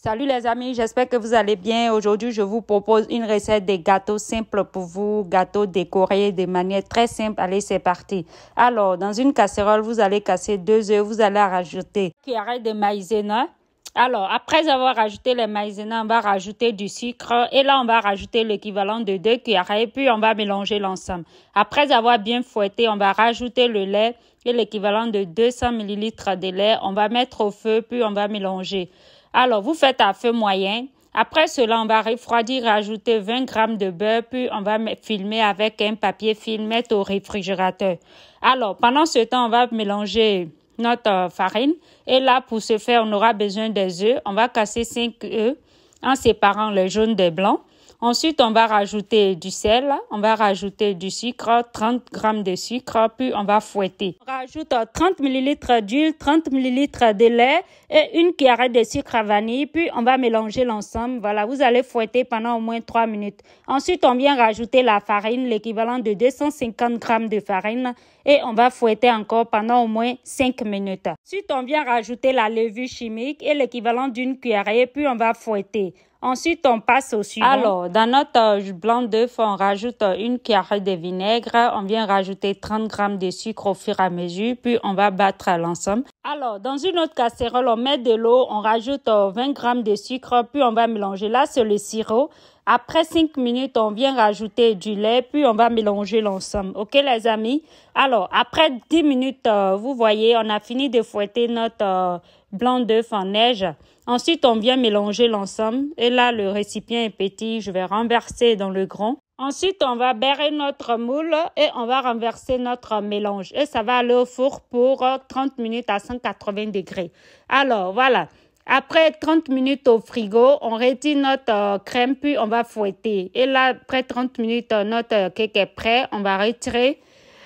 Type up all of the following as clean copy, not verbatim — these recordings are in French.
Salut les amis, j'espère que vous allez bien. Aujourd'hui, je vous propose une recette de gâteaux simples pour vous, gâteaux décorés de manière très simple. Allez, c'est parti. Alors, dans une casserole, vous allez casser 2 œufs, vous allez rajouter une cuillerée de maïzena. Alors, après avoir rajouté les maïzena, on va rajouter du sucre et là, on va rajouter l'équivalent de 2 cuillerées puis on va mélanger l'ensemble. Après avoir bien fouetté, on va rajouter le lait et l'équivalent de 200 ml de lait. On va mettre au feu puis on va mélanger. Alors, vous faites à feu moyen. Après cela, on va refroidir, rajouter 20 g de beurre, puis on va filmer avec un papier film, mettre au réfrigérateur. Alors, pendant ce temps, on va mélanger notre farine. Et là, pour ce faire, on aura besoin des œufs. On va casser 5 œufs en séparant le jaune des blancs. Ensuite, on va rajouter du sel, on va rajouter du sucre, 30 g de sucre, puis on va fouetter. On rajoute 30 ml d'huile, 30 ml de lait et une cuillerée de sucre à vanille, puis on va mélanger l'ensemble. Voilà, vous allez fouetter pendant au moins 3 minutes. Ensuite, on vient rajouter la farine, l'équivalent de 250 g de farine, et on va fouetter encore pendant au moins 5 minutes. Ensuite, on vient rajouter la levure chimique et l'équivalent d'une cuillerée, puis on va fouetter. Ensuite, on passe au suivant. Alors, dans notre blanc d'œuf, on rajoute une cuillerée de vinaigre. On vient rajouter 30 g de sucre au fur et à mesure, puis on va battre l'ensemble. Alors, dans une autre casserole, on met de l'eau, on rajoute 20 g de sucre, puis on va mélanger. Là, c'est le sirop. Après 5 minutes, on vient rajouter du lait, puis on va mélanger l'ensemble. OK, les amis? Alors, après 10 minutes, vous voyez, on a fini de fouetter notre blanc d'œuf en neige. Ensuite, on vient mélanger l'ensemble. Et là, le récipient est petit. Je vais renverser dans le grand. Ensuite, on va beurrer notre moule et on va renverser notre mélange. Et ça va aller au four pour 30 minutes à 180 degrés. Alors, voilà. Après 30 minutes au frigo, on retire notre crème, puis on va fouetter. Et là, après 30 minutes, notre cake est prêt. On va retirer.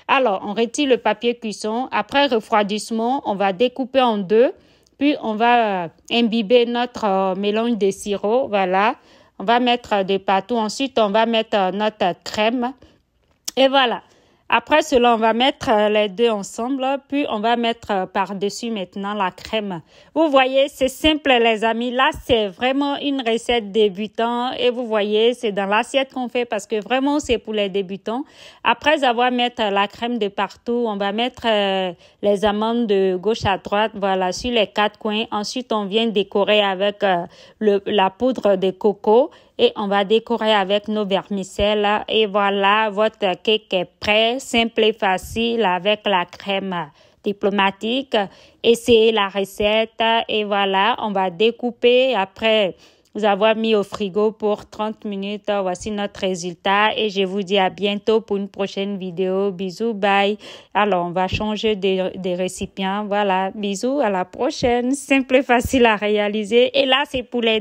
Alors, on retire le papier cuisson. Après refroidissement, on va découper en deux. Puis, on va imbiber notre mélange de sirop. Voilà. On va mettre de partout. Ensuite, on va mettre notre crème. Et voilà. Après cela, on va mettre les deux ensemble, puis on va mettre par-dessus maintenant la crème. Vous voyez, c'est simple les amis. Là, c'est vraiment une recette débutant et vous voyez, c'est dans l'assiette qu'on fait parce que vraiment, c'est pour les débutants. Après avoir mis la crème de partout, on va mettre les amandes de gauche à droite, voilà, sur les 4 coins. Ensuite, on vient décorer avec la poudre de coco. Et on va décorer avec nos vermicelles. Et voilà, votre cake est prêt, simple et facile avec la crème diplomatique. Essayez la recette et voilà, on va découper après vous avoir mis au frigo pour 30 minutes. Voici notre résultat et je vous dis à bientôt pour une prochaine vidéo. Bisous, bye. Alors, on va changer des récipients. Voilà, bisous, à la prochaine. Simple et facile à réaliser. Et là, c'est pour les